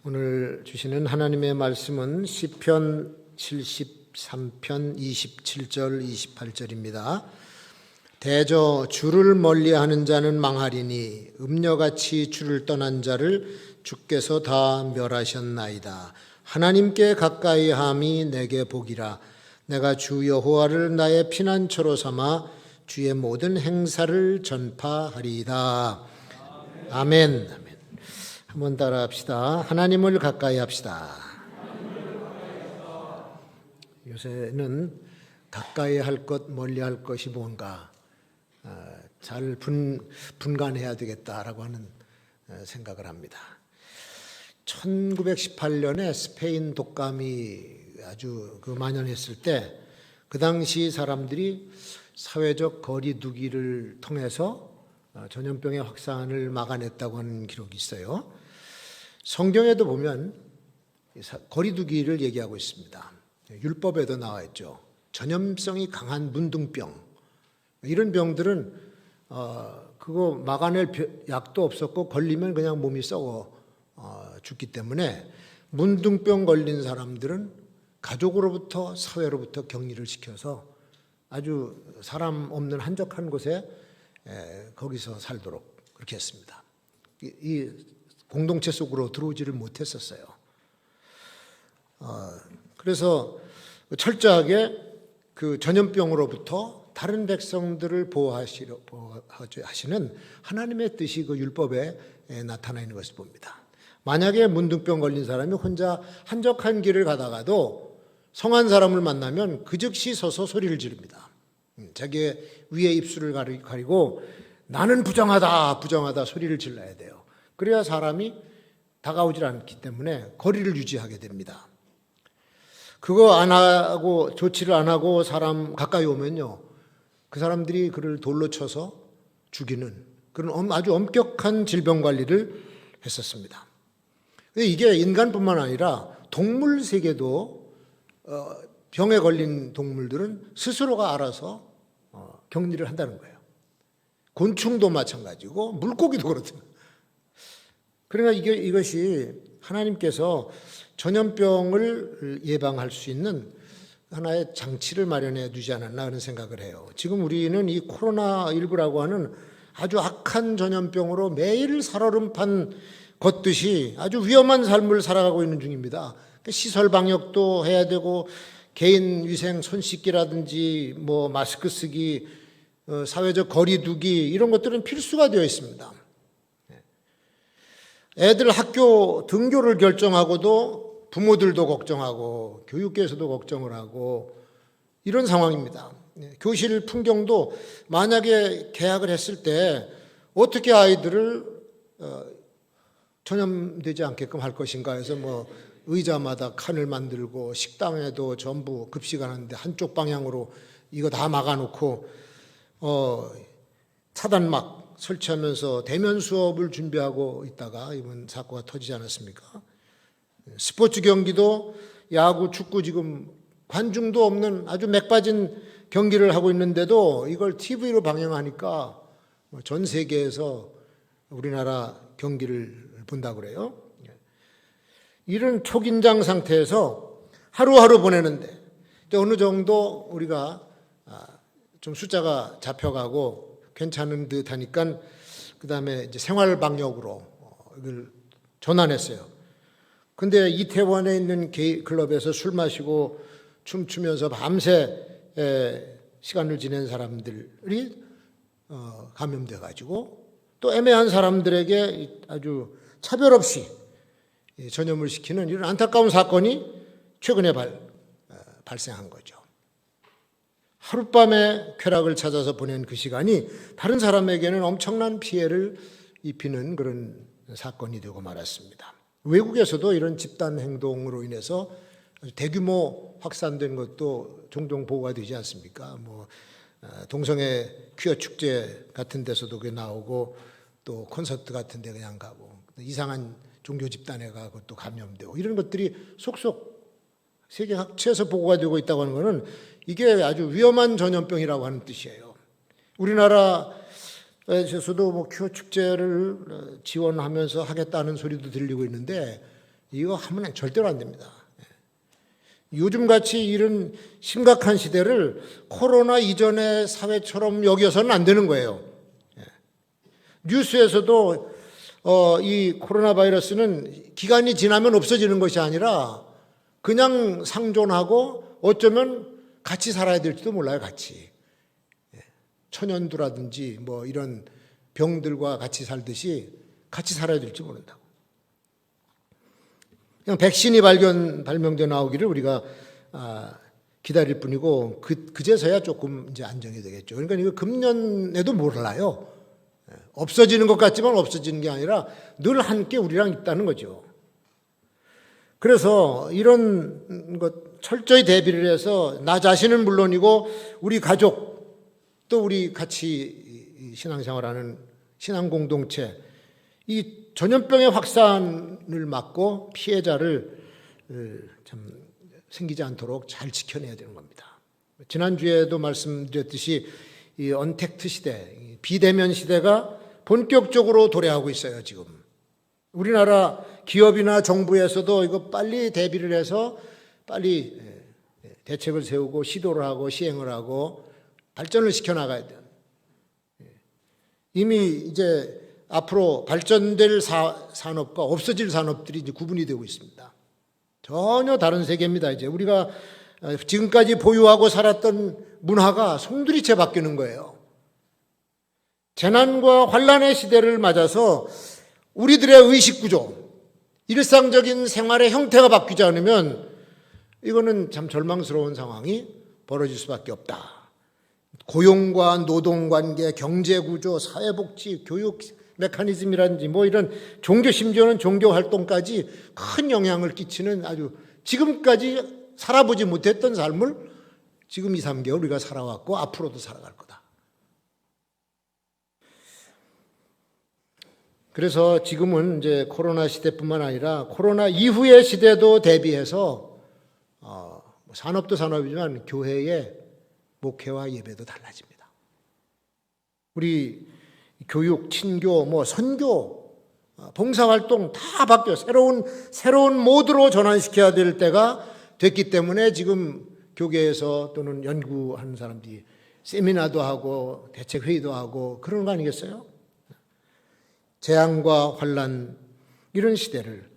오늘 주시는 하나님의 말씀은 시편 73편 27절 28절입니다. 대저 주를 멀리하는 자는 망하리니 음녀같이 주를 떠난 자를 주께서 다 멸하셨나이다. 하나님께 가까이 함이 내게 복이라. 내가 주 여호와를 나의 피난처로 삼아 주의 모든 행사를 전파하리이다. 아멘. 한번 따라 합시다. 하나님을 가까이 합시다. 요새는 가까이 할 것, 멀리 할 것이 뭔가 잘 분간해야 되겠다라고 하는 생각을 합니다. 1918년에 스페인 독감이 아주 만연했을 때 그 당시 사람들이 사회적 거리 두기를 통해서 전염병의 확산을 막아냈다고 하는 기록이 있어요. 성경에도 보면 거리 두기를 얘기하고 있습니다. 율법에도 나와 있죠. 전염성이 강한 문둥병, 이런 병들은 그거 막아낼 약도 없었고 걸리면 그냥 몸이 썩어 죽기 때문에 문둥병 걸린 사람들은 가족으로부터 사회로부터 격리를 시켜서 아주 사람 없는 한적한 곳에 거기서 살도록 그렇게 했습니다. 이 공동체 속으로 들어오지를 못했었어요. 그래서 철저하게 그 전염병으로부터 다른 백성들을 보호하시는 하나님의 뜻이 그 율법에 나타나 있는 것을 봅니다. 만약에 문둥병 걸린 사람이 혼자 한적한 길을 가다가도 성한 사람을 만나면 그 즉시 서서 소리를 지릅니다. 자기의 위에 입술을 가리고 나는 부정하다 소리를 질러야 돼요. 그래야 사람이 다가오질 않기 때문에 거리를 유지하게 됩니다. 그거 안 하고 조치를 안 하고 사람 가까이 오면요, 그 사람들이 그를 돌로 쳐서 죽이는 그런 아주 엄격한 질병 관리를 했었습니다. 이게 인간뿐만 아니라 동물 세계도 병에 걸린 동물들은 스스로가 알아서 격리를 한다는 거예요. 곤충도 마찬가지고 물고기도 그렇습니다. 그러니까 이것이 하나님께서 전염병을 예방할 수 있는 하나의 장치를 마련해 두지 않았나 하는 생각을 해요. 지금 우리는 이 코로나19라고 하는 아주 악한 전염병으로 매일 살얼음판 걷듯이 아주 위험한 삶을 살아가고 있는 중입니다. 시설 방역도 해야 되고 개인 위생 손 씻기라든지 마스크 쓰기, 사회적 거리 두기 이런 것들은 필수가 되어 있습니다. 애들 학교 등교를 결정하고도 부모들도 걱정하고 교육계에서도 걱정을 하고 이런 상황입니다. 교실 풍경도 만약에 개학을 했을 때 어떻게 아이들을 전염되지 않게끔 할 것인가 해서 의자마다 칸을 만들고 식당에도 전부 급식하는데 한쪽 방향으로 이거 다 막아놓고 차단막 설치하면서 대면 수업을 준비하고 있다가 이번 사고가 터지지 않았습니까? 스포츠 경기도 야구, 축구 지금 관중도 없는 아주 맥 빠진 경기를 하고 있는데도 이걸 TV로 방영하니까 전 세계에서 우리나라 경기를 본다고 그래요. 이런 초긴장 상태에서 하루하루 보내는데 어느 정도 우리가 좀 숫자가 잡혀가고 괜찮은 듯 하니까 그 다음에 이제 생활 방역으로 이걸 전환했어요. 근데 이태원에 있는 클럽에서 술 마시고 춤추면서 밤새 시간을 지낸 사람들이 감염돼가지고 또 애매한 사람들에게 아주 차별 없이 전염을 시키는 이런 안타까운 사건이 최근에 발생한 거죠. 하룻밤에 쾌락을 찾아서 보낸 그 시간이 다른 사람에게는 엄청난 피해를 입히는 그런 사건이 되고 말았습니다. 외국에서도 이런 집단 행동으로 인해서 대규모 확산된 것도 종종 보고가 되지 않습니까? 동성애 퀴어 축제 같은 데서도 그게 나오고 또 콘서트 같은 데 그냥 가고 이상한 종교 집단에 가고 또 감염되고 이런 것들이 속속 세계 각처에서 보고가 되고 있다고 하는 것은 이게 아주 위험한 전염병이라고 하는 뜻이에요. 우리나라에서도 퀴어 축제를 지원하면서 하겠다는 소리도 들리고 있는데 이거 하면 절대로 안 됩니다. 요즘같이 이런 심각한 시대를 코로나 이전의 사회처럼 여겨서는 안 되는 거예요. 뉴스에서도 이 코로나 바이러스는 기간이 지나면 없어지는 것이 아니라 그냥 상존하고 어쩌면 같이 살아야 될지도 몰라요. 같이. 천연두라든지 뭐 이런 병들과 같이 살듯이 같이 살아야 될지 모른다고. 그냥 백신이 발명돼 나오기를 우리가 기다릴 뿐이고 그제서야 조금 이제 안정이 되겠죠. 그러니까 이거 금년에도 몰라요. 없어지는 것 같지만 없어지는 게 아니라 늘 함께 우리랑 있다는 거죠. 그래서 이런 것 철저히 대비를 해서 나 자신은 물론이고 우리 가족 또 우리 같이 신앙생활하는 신앙 공동체 이 전염병의 확산을 막고 피해자를 참 생기지 않도록 잘 지켜내야 되는 겁니다. 지난주에도 말씀드렸듯이 이 언택트 시대, 비대면 시대가 본격적으로 도래하고 있어요, 지금. 우리나라 기업이나 정부에서도 이거 빨리 대비를 해서 빨리 대책을 세우고 시도를 하고 시행을 하고 발전을 시켜나가야 돼요. 이미 이제 앞으로 발전될 산업과 없어질 산업들이 이제 구분이 되고 있습니다. 전혀 다른 세계입니다. 이제 우리가 지금까지 보유하고 살았던 문화가 송두리째 바뀌는 거예요. 재난과 환란의 시대를 맞아서 우리들의 의식구조, 일상적인 생활의 형태가 바뀌지 않으면 이거는 참 절망스러운 상황이 벌어질 수밖에 없다. 고용과 노동관계, 경제구조, 사회복지, 교육 메커니즘이라든지 뭐 이런 종교, 심지어는 종교활동까지 큰 영향을 끼치는 아주 지금까지 살아보지 못했던 삶을 지금 2, 3개월 우리가 살아왔고 앞으로도 살아갈 거다. 그래서 지금은 이제 코로나 시대뿐만 아니라 코로나 이후의 시대도 대비해서 산업도 산업이지만 교회의 목회와 예배도 달라집니다. 우리 교육, 친교, 뭐 선교, 봉사활동 다 바뀌어 새로운 모드로 전환시켜야 될 때가 됐기 때문에 지금 교계에서 또는 연구하는 사람들이 세미나도 하고 대책회의도 하고 그런 거 아니겠어요? 재앙과 환란 이런 시대를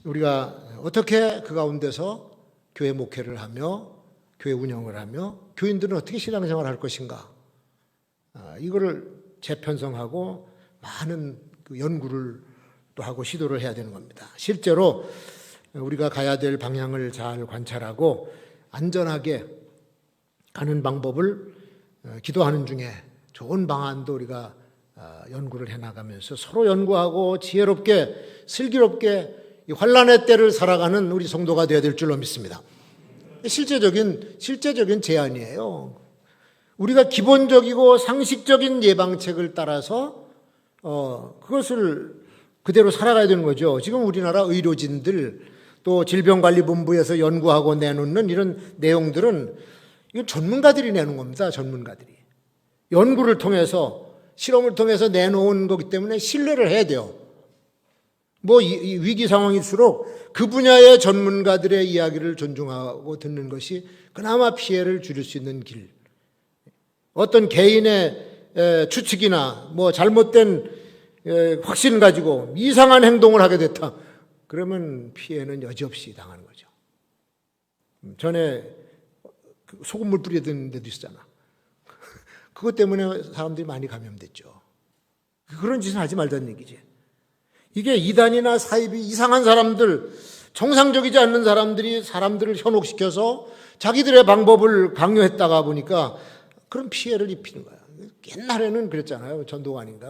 우리가 어떻게 그 가운데서 교회 목회를 하며 교회 운영을 하며 교인들은 어떻게 신앙생활을 할 것인가 이거를 재편성하고 많은 그 연구를 또 하고 시도를 해야 되는 겁니다. 실제로 우리가 가야 될 방향을 잘 관찰하고 안전하게 가는 방법을 기도하는 중에 좋은 방안도 우리가 연구를 해나가면서 서로 연구하고 지혜롭게 슬기롭게 이 환란의 때를 살아가는 우리 성도가 되어야 될 줄로 믿습니다. 실제적인 제안이에요. 우리가 기본적이고 상식적인 예방책을 따라서 그것을 그대로 살아가야 되는 거죠. 지금 우리나라 의료진들 또 질병관리본부에서 연구하고 내놓는 이런 내용들은 이건 전문가들이 내놓은 겁니다. 전문가들이. 연구를 통해서 실험을 통해서 내놓은 거기 때문에 신뢰를 해야 돼요. 뭐 이 위기 상황일수록 그 분야의 전문가들의 이야기를 존중하고 듣는 것이 그나마 피해를 줄일 수 있는 길. 어떤 개인의 추측이나 뭐 잘못된 확신 가지고 이상한 행동을 하게 됐다. 그러면 피해는 여지없이 당하는 거죠. 전에 소금물 뿌리던 데도 있었잖아. 그것 때문에 사람들이 많이 감염됐죠. 그런 짓은 하지 말자는 얘기지. 이게 이단이나 사입이 이상한 사람들, 정상적이지 않는 사람들이 사람들을 현혹시켜서 자기들의 방법을 강요했다가 보니까 그런 피해를 입히는 거야. 옛날에는 그랬잖아요. 전도관인가,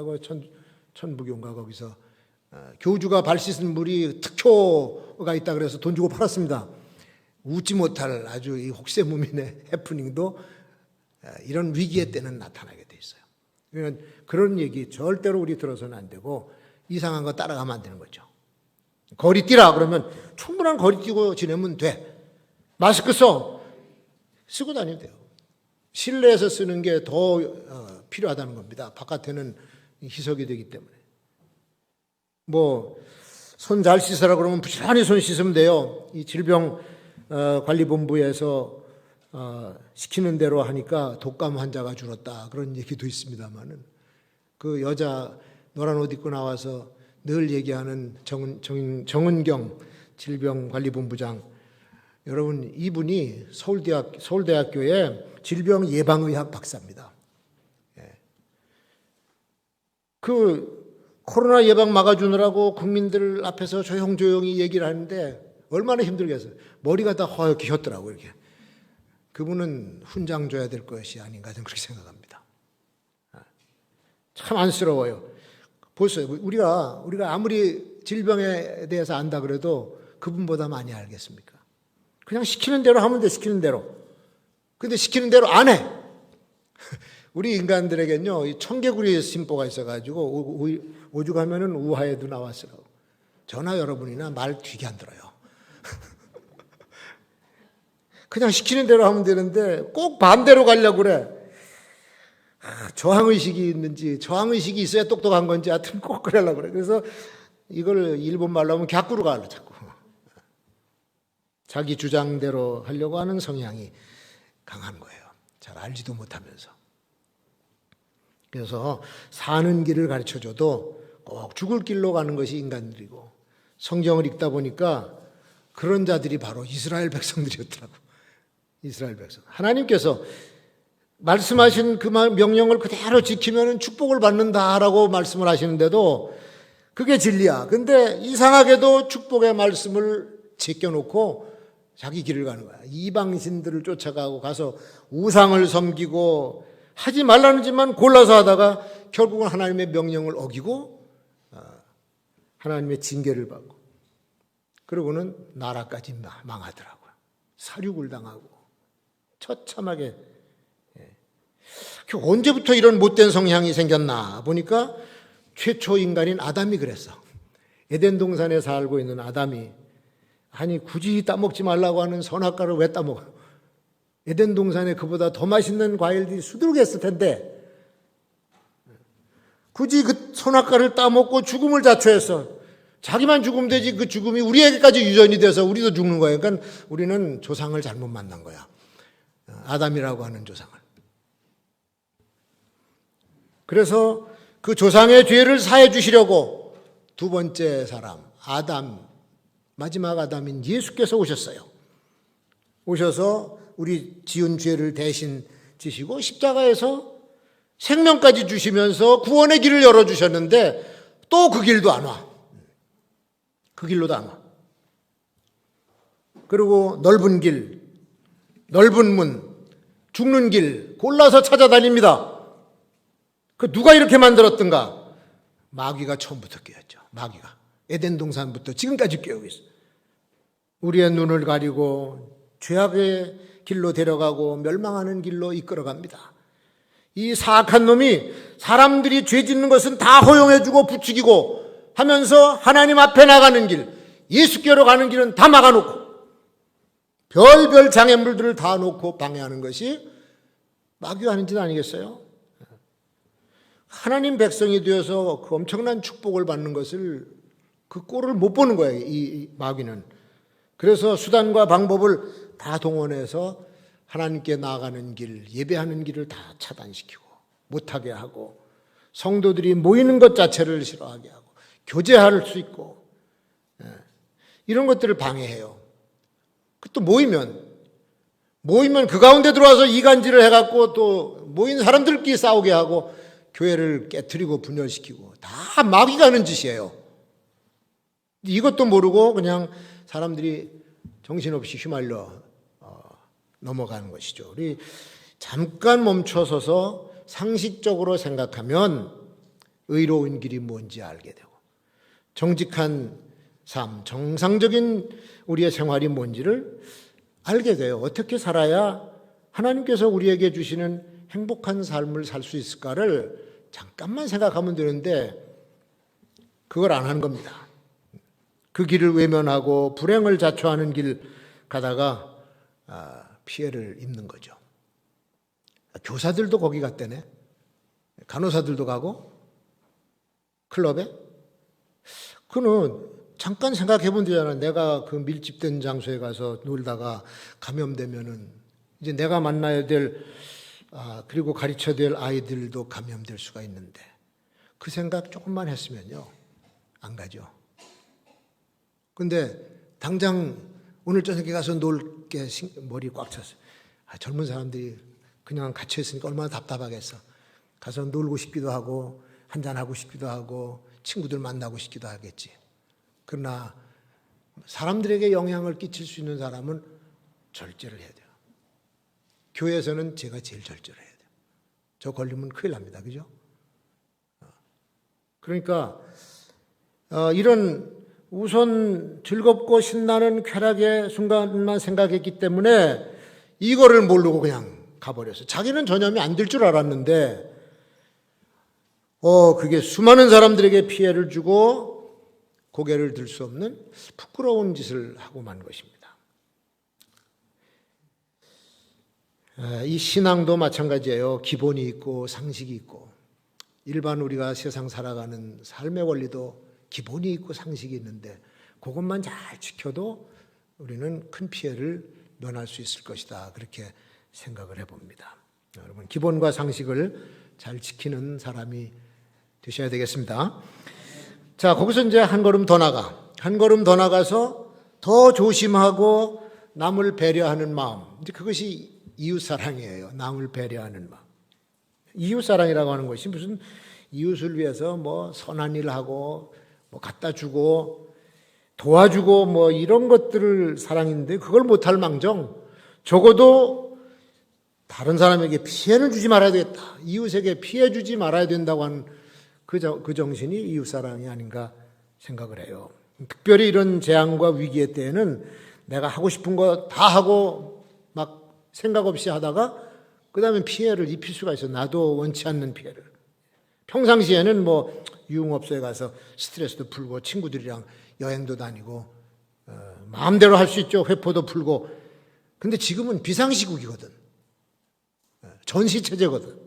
천부교인가 거기서 교주가 발 씻은 물이 특효가 있다 그래서 돈 주고 팔았습니다. 웃지 못할 아주 이 혹세무민의 해프닝도 이런 위기의 때는 나타나게 돼 있어요. 그러니까 그런 얘기 절대로 우리 들어서는 안 되고 이상한 거 따라가면 안 되는 거죠. 거리 뛰라 그러면 충분한 거리 뛰고 지내면 돼. 마스크 쓰고 다니면 돼요. 실내에서 쓰는 게 더 필요하다는 겁니다. 바깥에는 희석이 되기 때문에. 뭐 손 잘 씻으라 그러면 부지런히 손 씻으면 돼요. 이 질병관리본부에서 시키는 대로 하니까 독감 환자가 줄었다 그런 얘기도 있습니다만은 그 여자 노란 옷 입고 나와서 늘 얘기하는 정은경 질병관리본부장, 여러분 이분이 서울대학교의 질병예방의학 박사입니다. 그 코로나 예방 막아주느라고 국민들 앞에서 조용조용히 얘기를 하는데 얼마나 힘들겠어요. 머리가 다 허옇게 휘었더라고요. 이렇게. 그분은 훈장 줘야 될 것이 아닌가 저는 그렇게 생각합니다. 참 안쓰러워요. 보세요. 우리가 아무리 질병에 대해서 안다 그래도 그분보다 많이 알겠습니까? 그냥 시키는 대로 하면 돼, 시키는 대로. 근데 시키는 대로 안 해. 우리 인간들에겐요, 이 청개구리 심보가 있어가지고 오죽하면은 우화에도 나왔으라고. 저나 여러분이나 말 되게 안 들어요. 그냥 시키는 대로 하면 되는데 꼭 반대로 가려고 그래. 저항의식이 있는지, 저항의식이 있어야 똑똑한 건지 하여튼 꼭 그러려고 그래. 그래서 이걸 일본 말로 하면 갸꾸로 가려 자꾸. 자기 주장대로 하려고 하는 성향이 강한 거예요. 잘 알지도 못하면서. 그래서 사는 길을 가르쳐줘도 꼭 죽을 길로 가는 것이 인간들이고, 성경을 읽다 보니까 그런 자들이 바로 이스라엘 백성들이었더라고. 이스라엘 백성. 하나님께서 말씀하신 그 명령을 그대로 지키면 축복을 받는다라고 말씀을 하시는데도 그게 진리야. 근데 이상하게도 축복의 말씀을 제껴놓고 자기 길을 가는 거야. 이방신들을 쫓아가고 가서 우상을 섬기고 하지 말라는 짓만 골라서 하다가 결국은 하나님의 명령을 어기고 하나님의 징계를 받고, 그러고는 나라까지 망하더라고요. 사륙을 당하고 처참하게. 언제부터 이런 못된 성향이 생겼나 보니까 최초 인간인 아담이 그랬어. 에덴 동산에 살고 있는 아담이, 아니 굳이 따먹지 말라고 하는 선악과를 왜 따먹어? 에덴 동산에 그보다 더 맛있는 과일들이 수두룩했을 텐데 굳이 그 선악과를 따먹고 죽음을 자초했어. 자기만 죽으면 되지 그 죽음이 우리에게까지 유전이 돼서 우리도 죽는 거예요. 그러니까 우리는 조상을 잘못 만난 거야. 아담이라고 하는 조상을. 그래서 그 조상의 죄를 사해 주시려고 두 번째 사람 아담, 마지막 아담인 예수께서 오셨어요. 오셔서 우리 지은 죄를 대신 지시고 십자가에서 생명까지 주시면서 구원의 길을 열어주셨는데 또 그 길도 안 와. 그 길로도 안 와. 그리고 넓은 길, 넓은 문, 죽는 길 골라서 찾아다닙니다. 그 누가 이렇게 만들었던가? 마귀가 처음부터 깨었죠. 마귀가. 에덴 동산부터 지금까지 깨우고 있어요. 우리의 눈을 가리고 죄악의 길로 데려가고 멸망하는 길로 이끌어갑니다. 이 사악한 놈이 사람들이 죄 짓는 것은 다 허용해주고 부추기고 하면서 하나님 앞에 나가는 길, 예수께로 가는 길은 다 막아놓고 별별 장애물들을 다 놓고 방해하는 것이 마귀가 하는 짓 아니겠어요? 하나님 백성이 되어서 그 엄청난 축복을 받는 것을 그 꼴을 못 보는 거예요, 이 마귀는. 그래서 수단과 방법을 다 동원해서 하나님께 나아가는 길, 예배하는 길을 다 차단시키고 못하게 하고 성도들이 모이는 것 자체를 싫어하게 하고 교제할 수 있고 이런 것들을 방해해요. 또 모이면 그 가운데 들어와서 이간질을 해갖고 또 모인 사람들끼리 싸우게 하고 교회를 깨트리고 분열시키고 다 마귀가 하는 짓이에요. 이것도 모르고 그냥 사람들이 정신없이 휘말려 넘어가는 것이죠. 우리 잠깐 멈춰서서 상식적으로 생각하면 의로운 길이 뭔지 알게 되고 정직한 삶, 정상적인 우리의 생활이 뭔지를 알게 돼요. 어떻게 살아야 하나님께서 우리에게 주시는 행복한 삶을 살 수 있을까를 잠깐만 생각하면 되는데 그걸 안 하는 겁니다. 그 길을 외면하고 불행을 자초하는 길 가다가 피해를 입는 거죠. 교사들도 거기 갔대네. 간호사들도 가고 클럽에. 그는 잠깐 생각해 본 되잖아. 내가 그 밀집된 장소에 가서 놀다가 감염되면은 이제 내가 만나야 될, 그리고 가르쳐야 될 아이들도 감염될 수가 있는데 그 생각 조금만 했으면요. 안 가죠. 근데 당장 오늘 저녁에 가서 놀게 머리 꽉 찼어요. 젊은 사람들이 그냥 갇혀 있으니까 얼마나 답답하겠어. 가서 놀고 싶기도 하고 한잔하고 싶기도 하고 친구들 만나고 싶기도 하겠지. 그러나 사람들에게 영향을 끼칠 수 있는 사람은 절제를 해야 돼요. 교회에서는 제가 제일 절제를 해야 돼요. 저 걸리면 큰일 납니다. 그죠? 그러니까 이런 우선 즐겁고 신나는 쾌락의 순간만 생각했기 때문에 이거를 모르고 그냥 가버렸어요. 자기는 전염이 안 될 줄 알았는데 그게 수많은 사람들에게 피해를 주고 고개를 들 수 없는 부끄러운 짓을 하고 만 것입니다. 이 신앙도 마찬가지예요. 기본이 있고 상식이 있고 일반 우리가 세상 살아가는 삶의 원리도 기본이 있고 상식이 있는데 그것만 잘 지켜도 우리는 큰 피해를 면할 수 있을 것이다. 그렇게 생각을 해봅니다. 여러분 기본과 상식을 잘 지키는 사람이 되셔야 되겠습니다. 자, 거기서 이제 한 걸음 더 나가서 더 조심하고 남을 배려하는 마음. 이제 그것이 이웃사랑이에요. 남을 배려하는 마음. 이웃사랑이라고 하는 것이 무슨 이웃을 위해서 뭐 선한 일 하고 뭐 갖다 주고 도와주고 뭐 이런 것들을 사랑인데 그걸 못할 망정 적어도 다른 사람에게 피해는 주지 말아야 되겠다. 이웃에게 피해 주지 말아야 된다고 하는 그 정신이 이웃사랑이 아닌가 생각을 해요. 특별히 이런 재앙과 위기의 때에는 내가 하고 싶은 거 다 하고 막 생각 없이 하다가 그 다음에 피해를 입힐 수가 있어요. 나도 원치 않는 피해를. 평상시에는 뭐 유흥업소에 가서 스트레스도 풀고 친구들이랑 여행도 다니고 마음대로 할 수 있죠. 회포도 풀고. 근데 지금은 비상시국이거든. 전시체제거든.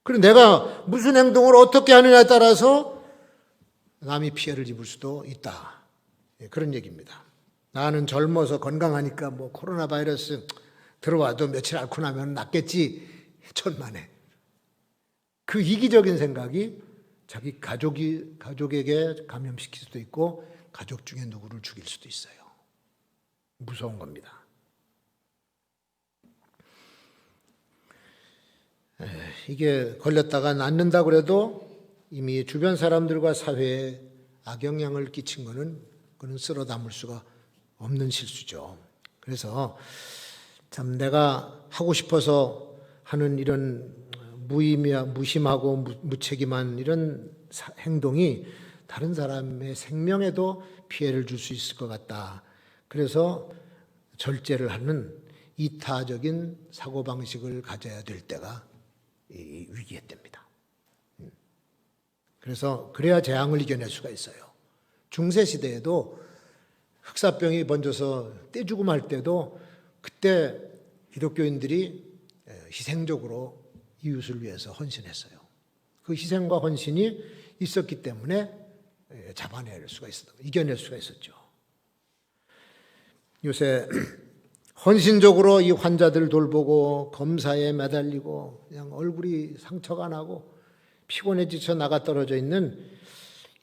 그리고 내가 무슨 행동을 어떻게 하느냐에 따라서 남이 피해를 입을 수도 있다. 그런 얘기입니다. 나는 젊어서 건강하니까 뭐 코로나 바이러스 들어와도 며칠 앓고 나면 낫겠지. 천만에. 그 이기적인 생각이 자기 가족에게 감염시킬 수도 있고 가족 중에 누구를 죽일 수도 있어요. 무서운 겁니다. 이게 걸렸다가 낫는다 그래도 이미 주변 사람들과 사회에 악영향을 끼친 그는 쓸어 담을 수가 없는 실수죠. 그래서 참 내가 하고 싶어서 하는 이런 무심하고 무책임한 이런 행동이 다른 사람의 생명에도 피해를 줄 수 있을 것 같다. 그래서 절제를 하는 이타적인 사고방식을 가져야 될 때가 이 위기의 때입니다. 그래서 그래야 재앙을 이겨낼 수가 있어요. 중세시대에도 흑사병이 번져서 떼죽음 할 때도 그때 기독교인들이 희생적으로 이웃을 위해서 헌신했어요. 그 희생과 헌신이 있었기 때문에 잡아낼 수가 있었다. 이겨낼 수가 있었죠. 요새 헌신적으로 이 환자들 돌보고 검사에 매달리고 그냥 얼굴이 상처가 나고 피곤해 지쳐 나가 떨어져 있는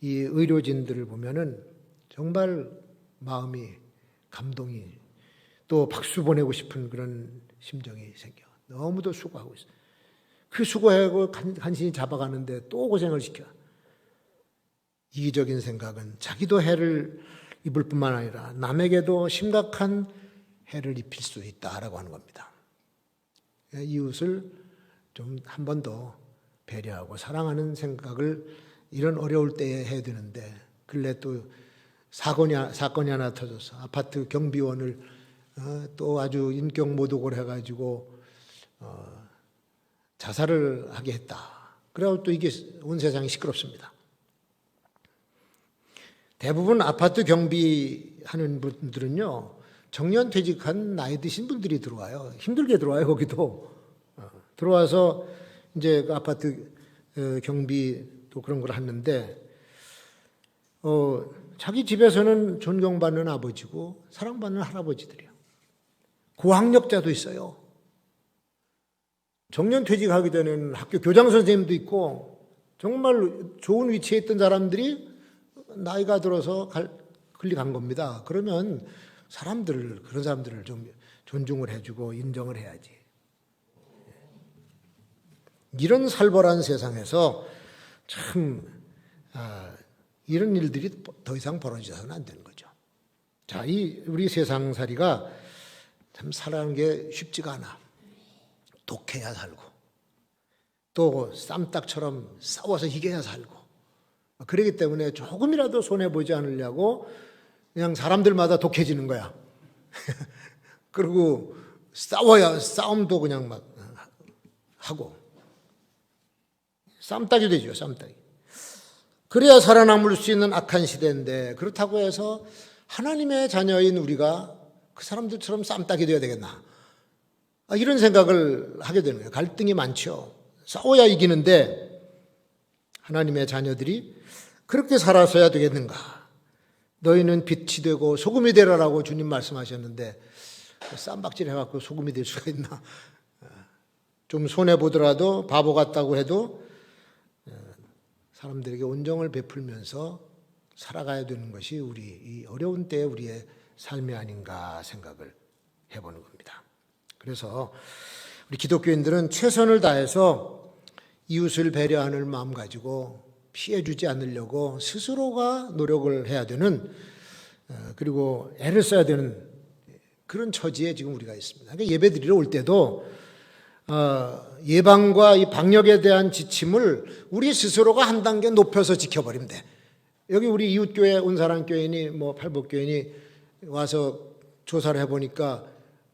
이 의료진들을 보면은 정말 마음이 감동이 또 박수 보내고 싶은 그런 심정이 생겨. 너무도 수고하고 있어요. 그 수고하고 간신히 잡아가는데 또 고생을 시켜. 이기적인 생각은 자기도 해를 입을 뿐만 아니라 남에게도 심각한 해를 입힐 수 있다라고 하는 겁니다. 이웃을 좀 한 번 더 배려하고 사랑하는 생각을 이런 어려울 때에 해야 되는데 근래 또 사건이 하나 터져서 아파트 경비원을 또 아주 인격 모독을 해가지고 자살을 하게 했다. 그래서 또 이게 온 세상이 시끄럽습니다. 대부분 아파트 경비하는 분들은요, 정년퇴직한 나이 드신 분들이 들어와요. 힘들게 들어와요, 거기도. 들어와서 이제 그 아파트 경비도 그런 걸 하는데, 자기 집에서는 존경받는 아버지고 사랑받는 할아버지들이에요. 고학력자도 있어요. 정년퇴직하기 전에는 학교 교장 선생님도 있고 정말 좋은 위치에 있던 사람들이 나이가 들어서 클릭한 겁니다. 그러면 그런 사람들을 좀 존중을 해주고 인정을 해야지. 이런 살벌한 세상에서 참 이런 일들이 더 이상 벌어져서는 안 되는 거죠. 자, 우리 세상살이가 참 살아가는 게 쉽지가 않아. 독해야 살고 또 쌈딱처럼 싸워서 이겨야 살고 그러기 때문에 조금이라도 손해보지 않으려고 그냥 사람들마다 독해지는 거야. 그리고 싸움도 그냥 막 하고 쌈딱이 되죠. 쌈딱이. 그래야 살아남을 수 있는 악한 시대인데 그렇다고 해서 하나님의 자녀인 우리가 그 사람들처럼 쌈딱이 되어야 되겠나? 이런 생각을 하게 되는 거예요. 갈등이 많죠. 싸워야 이기는데 하나님의 자녀들이 그렇게 살아서야 되겠는가? 너희는 빛이 되고 소금이 되라라고 주님 말씀하셨는데 쌈박질 해갖고 소금이 될 수가 있나? 좀 손해보더라도 바보 같다고 해도 사람들에게 온정을 베풀면서 살아가야 되는 것이 이 어려운 때의 우리의 삶이 아닌가 생각을 해보는 겁니다. 그래서 우리 기독교인들은 최선을 다해서 이웃을 배려하는 마음 가지고 피해주지 않으려고 스스로가 노력을 해야 되는 그리고 애를 써야 되는 그런 처지에 지금 우리가 있습니다. 그러니까 예배 드리러 올 때도 예방과 이 방역에 대한 지침을 우리 스스로가 한 단계 높여서 지켜버리면 돼. 여기 우리 이웃교회 온사랑교인이 팔복교인이 와서 조사를 해보니까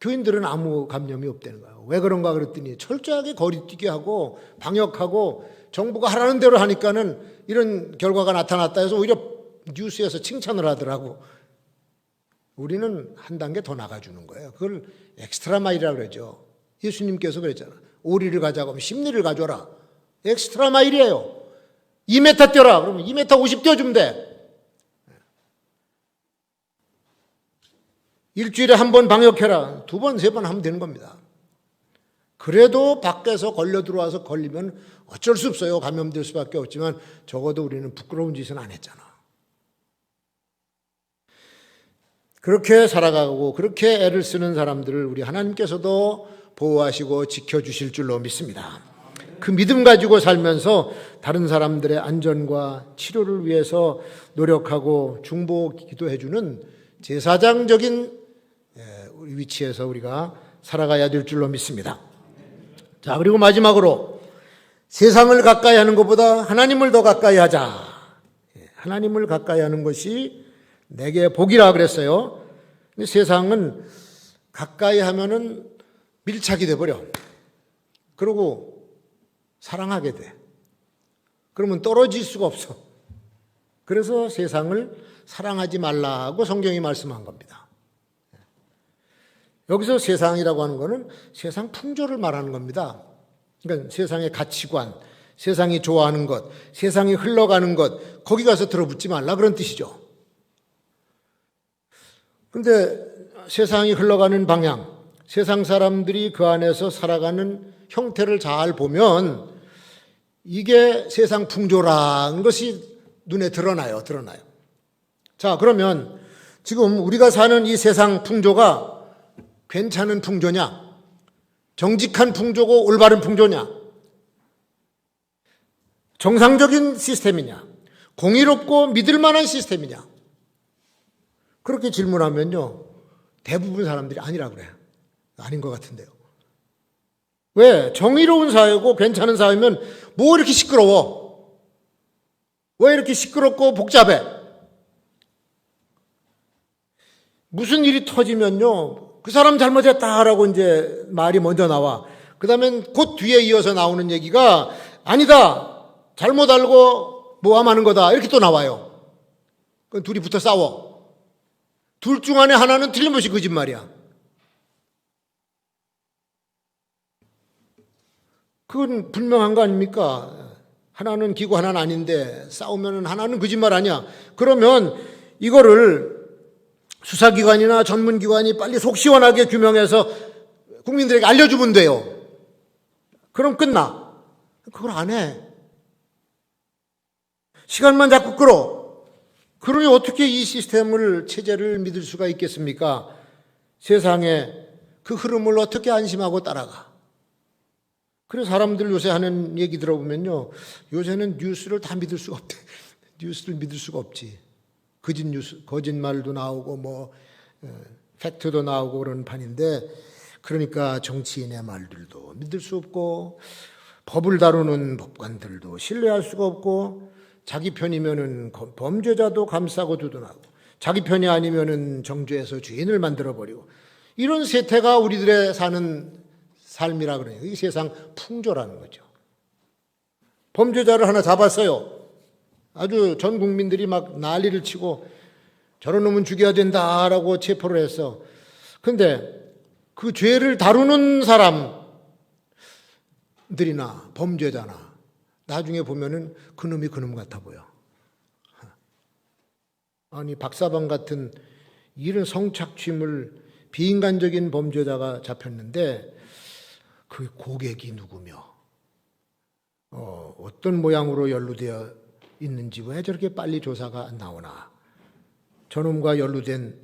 교인들은 아무 감염이 없다는 거예요. 왜 그런가 그랬더니 철저하게 거리뛰기 하고 방역하고 정부가 하라는 대로 하니까는 이런 결과가 나타났다 해서 오히려 뉴스에서 칭찬을 하더라고. 우리는 한 단계 더 나가주는 거예요. 그걸 엑스트라 마일이라고 그러죠. 예수님께서 그랬잖아. 오리를 가자고 하면 10리를 가져라. 엑스트라 마일이에요. 2m 뛰어라. 그러면 2m 50 뛰어주면 돼. 일주일에 한 번 방역해라. 2번, 3번 하면 되는 겁니다. 그래도 밖에서 걸려 들어와서 걸리면 어쩔 수 없어요. 감염될 수밖에 없지만 적어도 우리는 부끄러운 짓은 안 했잖아. 그렇게 살아가고 그렇게 애를 쓰는 사람들을 우리 하나님께서도 보호하시고 지켜주실 줄로 믿습니다. 그 믿음 가지고 살면서 다른 사람들의 안전과 치료를 위해서 노력하고 중보 기도해주는 제사장적인 위치에서 우리가 살아가야 될 줄로 믿습니다. 자, 그리고 마지막으로 세상을 가까이 하는 것보다 하나님을 더 가까이 하자. 하나님을 가까이 하는 것이 내게 복이라 그랬어요. 근데 세상은 가까이 하면은 밀착이 돼버려. 그리고 사랑하게 돼. 그러면 떨어질 수가 없어. 그래서 세상을 사랑하지 말라고 성경이 말씀한 겁니다. 여기서 세상이라고 하는 것은 세상 풍조를 말하는 겁니다. 그러니까 세상의 가치관, 세상이 좋아하는 것, 세상이 흘러가는 것, 거기 가서 들어붙지 말라 그런 뜻이죠. 그런데 세상이 흘러가는 방향, 세상 사람들이 그 안에서 살아가는 형태를 잘 보면 이게 세상 풍조라는 것이 눈에 드러나요. 자, 그러면 지금 우리가 사는 이 세상 풍조가 괜찮은 풍조냐? 정직한 풍조고 올바른 풍조냐? 정상적인 시스템이냐? 공의롭고 믿을 만한 시스템이냐? 그렇게 질문하면요, 대부분 사람들이 아니라고 그래요. 아닌 것 같은데요. 왜? 정의로운 사회고 괜찮은 사회면 뭐 이렇게 시끄러워? 왜 이렇게 시끄럽고 복잡해? 무슨 일이 터지면요, 그 사람 잘못했다라고 이제 말이 먼저 나와. 그 다음엔 곧 뒤에 이어서 나오는 얘기가 아니다, 잘못 알고 모함하는 거다, 이렇게 또 나와요. 그럼 둘이 붙어 싸워. 둘 중 안에 하나는 틀림없이 거짓말이야. 그건 분명한 거 아닙니까? 하나는 기고 하나는 아닌데 싸우면 하나는 거짓말 아니야. 그러면 이거를 수사기관이나 전문기관이 빨리 속 시원하게 규명해서 국민들에게 알려주면 돼요. 그럼 끝나. 그걸 안 해. 시간만 자꾸 끌어. 그러니 어떻게 이 시스템을, 체제를 믿을 수가 있겠습니까? 세상에 그 흐름을 어떻게 안심하고 따라가? 그래서 사람들 요새 하는 얘기 들어보면요, 요새는 뉴스를 다 믿을 수가 없대. 뉴스를 믿을 수가 없지. 거짓 뉴스, 거짓말도 나오고 팩트도 나오고 그런 판인데, 그러니까 정치인의 말들도 믿을 수 없고, 법을 다루는 법관들도 신뢰할 수가 없고, 자기 편이면은 범죄자도 감싸고 두둔하고, 자기 편이 아니면은 정죄해서 죄인을 만들어 버리고, 이런 세태가 우리들의 사는 삶이라 그래요. 이게 세상 풍조라는 거죠. 범죄자를 하나 잡았어요. 아주 전 국민들이 막 난리를 치고 저런 놈은 죽여야 된다라고 체포를 했어. 근데 그 죄를 다루는 사람들이나 범죄자나 나중에 보면은 그놈이 그놈 같아 보여. 아니, 박사방 같은 이런 성착취물 비인간적인 범죄자가 잡혔는데 그 고객이 누구며 어떤 모양으로 연루되어 있는지 왜 저렇게 빨리 조사가 안 나오나? 저놈과 연루된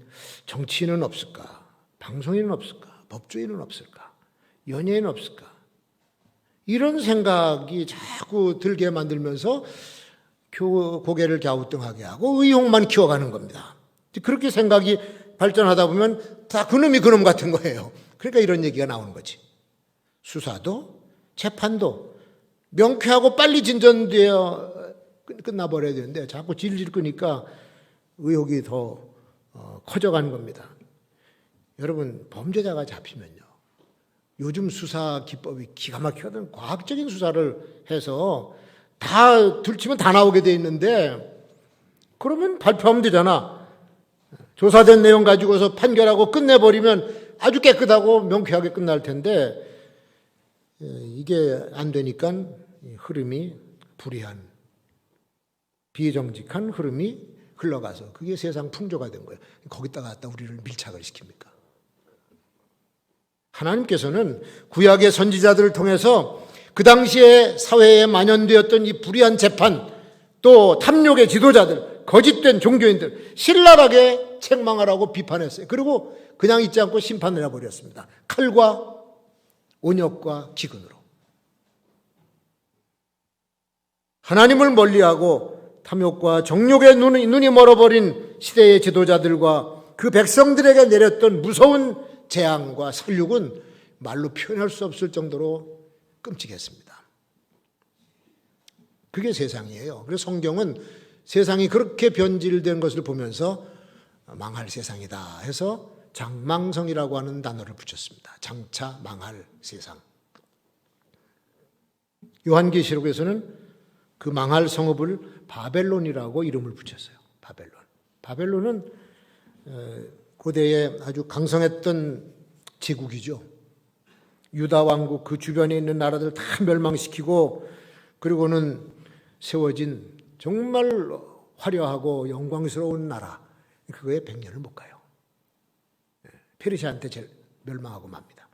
정치인은 없을까? 방송인은 없을까? 법조인은 없을까? 연예인은 없을까? 이런 생각이 자꾸 들게 만들면서 고개를 갸우뚱하게 하고 의혹만 키워가는 겁니다. 그렇게 생각이 발전하다 보면 다 그놈이 그놈 같은 거예요. 그러니까 이런 얘기가 나오는 거지. 수사도 재판도 명쾌하고 빨리 진전되어 끝나버려야 되는데 자꾸 질질 끄니까 의혹이 더 커져가는 겁니다. 여러분, 범죄자가 잡히면요, 요즘 수사 기법이 기가 막히거든. 과학적인 수사를 해서 다 들치면 다 나오게 돼 있는데, 그러면 발표하면 되잖아. 조사된 내용 가지고서 판결하고 끝내버리면 아주 깨끗하고 명쾌하게 끝날 텐데, 이게 안 되니까 흐름이 불이한, 비정직한 흐름이 흘러가서 그게 세상 풍조가 된 거예요. 거기다가 갖다 우리를 밀착을 시킵니까? 하나님께서는 구약의 선지자들을 통해서 그 당시에 사회에 만연되었던 이 불의한 재판, 또 탐욕의 지도자들, 거짓된 종교인들 신랄하게 책망하라고 비판했어요. 그리고 그냥 있지 않고 심판을 해버렸습니다. 칼과 온역과 기근으로. 하나님을 멀리하고 탐욕과 정욕의 눈이 멀어버린 시대의 지도자들과 그 백성들에게 내렸던 무서운 재앙과 살육은 말로 표현할 수 없을 정도로 끔찍했습니다. 그게 세상이에요. 그래서 성경은 세상이 그렇게 변질된 것을 보면서 망할 세상이다 해서 장망성이라고 하는 단어를 붙였습니다. 장차 망할 세상. 요한계시록에서는 그 망할 성읍을 바벨론이라고 이름을 붙였어요. 바벨론은 고대에 아주 강성했던 제국이죠. 유다 왕국 그 주변에 있는 나라들 다 멸망시키고, 그리고는 세워진 정말 화려하고 영광스러운 나라, 그거에 100년을 못 가요. 페르시아한테 멸망하고 맙니다.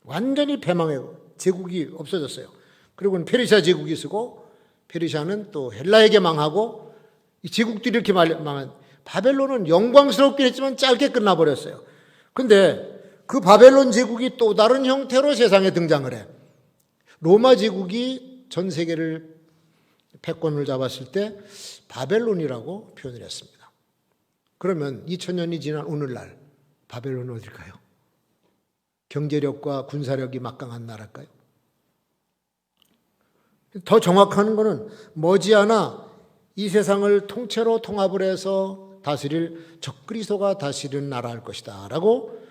완전히 패망하고 제국이 없어졌어요. 그리고는 페르시아 제국이 쓰고, 페르시아는 또 헬라에게 망하고, 이 제국들이 이렇게 망한, 바벨론은 영광스럽긴 했지만 짧게 끝나버렸어요. 근데 그 바벨론 제국이 또 다른 형태로 세상에 등장을 해. 로마 제국이 전 세계를 패권을 잡았을 때 바벨론이라고 표현을 했습니다. 그러면 2000년이 지난 오늘날 바벨론은 어딜까요? 경제력과 군사력이 막강한 나라일까요? 더 정확한 거는 머지않아 이 세상을 통째로 통합을 해서 다스릴 적그리스도가 다스리는 나라일 것이다 라고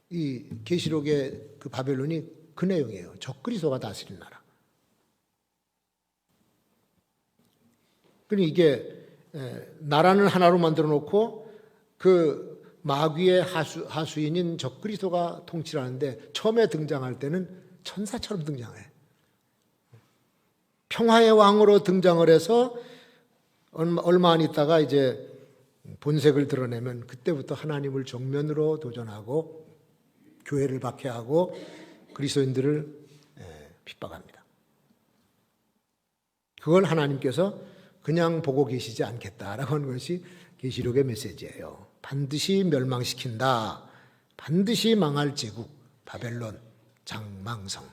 이 계시록의 그 바벨론이 그 내용이에요. 적그리스도가 다스리는 나라. 그러니 이게 나라는 하나로 만들어 놓고 그 마귀의 하수인인 적그리스도가 통치를 하는데 처음에 등장할 때는 천사처럼 등장해. 평화의 왕으로 등장을 해서 얼마 안 있다가 이제 본색을 드러내면 그때부터 하나님을 정면으로 도전하고 교회를 박해하고 그리스도인들을 핍박합니다. 그걸 하나님께서 그냥 보고 계시지 않겠다라고 하는 것이 계시록의 메시지예요. 반드시 멸망시킨다. 반드시 망할 제국 바벨론 장망성.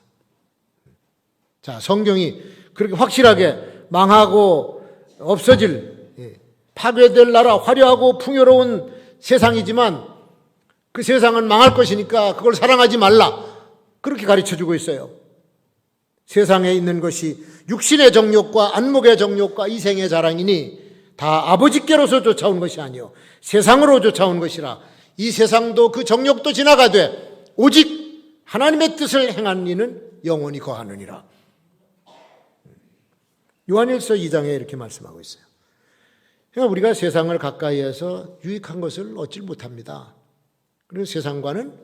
자, 성경이 그렇게 확실하게 망하고 없어질 파괴될 나라, 화려하고 풍요로운 세상이지만 그 세상은 망할 것이니까 그걸 사랑하지 말라. 그렇게 가르쳐주고 있어요. 세상에 있는 것이 육신의 정욕과 안목의 정욕과 이생의 자랑이니 다 아버지께로서 쫓아온 것이 아니요 세상으로 쫓아온 것이라. 이 세상도 그 정욕도 지나가되 오직 하나님의 뜻을 행하는 이는 영원히 거하느니라. 요한일서 2장에 이렇게 말씀하고 있어요. 그러니까 우리가 세상을 가까이에서 유익한 것을 얻지 못합니다. 그래서 세상과는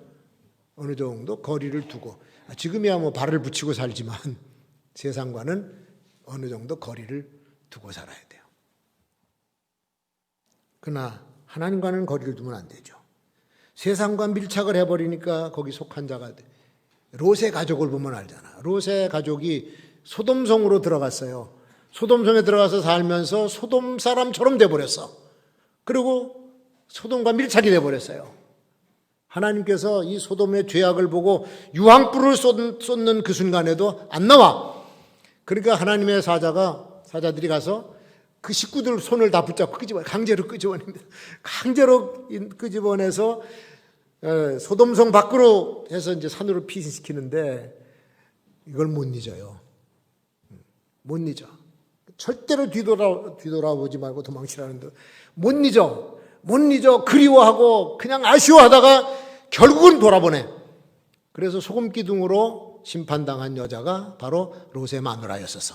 어느 정도 거리를 두고, 지금이야 뭐 발을 붙이고 살지만 세상과는 어느 정도 거리를 두고 살아야 돼요. 그러나 하나님과는 거리를 두면 안 되죠. 세상과 밀착을 해버리니까 거기 속한 자가 돼. 롯의 가족을 보면 알잖아. 롯의 가족이 소돔성으로 들어갔어요. 소돔성에 들어가서 살면서 소돔 사람처럼 돼버렸어. 그리고 소돔과 밀착이 돼버렸어요. 하나님께서 이 소돔의 죄악을 보고 유황불을 쏟는 그 순간에도 안 나와. 그러니까 하나님의 사자들이 가서 그 식구들 손을 다 붙잡고 강제로 끄집어냅니다. 강제로 끄집어내서 소돔성 밖으로 해서 이제 산으로 피신시키는데 이걸 못 잊어요. 못 잊어. 절대로 뒤돌아보지 말고 도망치라는데 못 잊어. 그리워하고 그냥 아쉬워하다가 결국은 돌아보내. 그래서 소금 기둥으로 심판당한 여자가 바로 롯의 마누라였었어.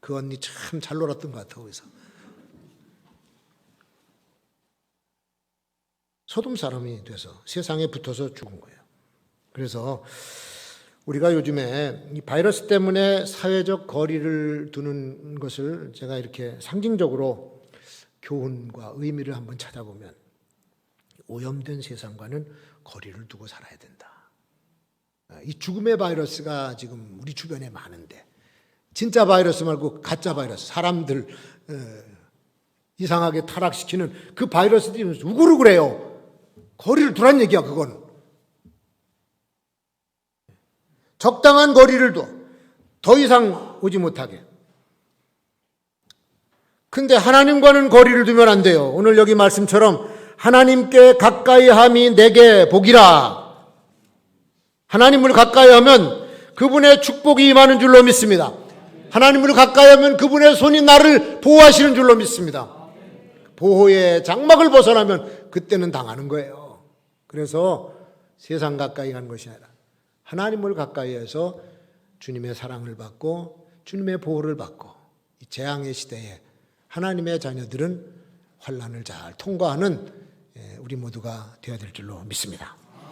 그 언니 참 잘 놀았던 것 같아. 거기서 소돔 사람이 돼서 세상에 붙어서 죽은 거예요. 그래서 우리가 요즘에 이 바이러스 때문에 사회적 거리를 두는 것을 제가 이렇게 상징적으로 교훈과 의미를 한번 찾아보면 오염된 세상과는 거리를 두고 살아야 된다. 이 죽음의 바이러스가 지금 우리 주변에 많은데 진짜 바이러스 말고 가짜 바이러스, 사람들 이상하게 타락시키는 그 바이러스들이 우글우글해요. 거리를 두란 얘기야. 그건 적당한 거리를 둬. 더 이상 오지 못하게. 근데 하나님과는 거리를 두면 안 돼요. 오늘 여기 말씀처럼 하나님께 가까이 함이 내게 복이라. 하나님을 가까이 하면 그분의 축복이 임하는 줄로 믿습니다. 하나님을 가까이 하면 그분의 손이 나를 보호하시는 줄로 믿습니다. 보호의 장막을 벗어나면 그때는 당하는 거예요. 그래서 세상 가까이 가는 것이 아니라 하나님을 가까이 해서 주님의 사랑을 받고 주님의 보호를 받고 이 재앙의 시대에 하나님의 자녀들은 환난을 잘 통과하는 우리 모두가 되어야 될 줄로 믿습니다.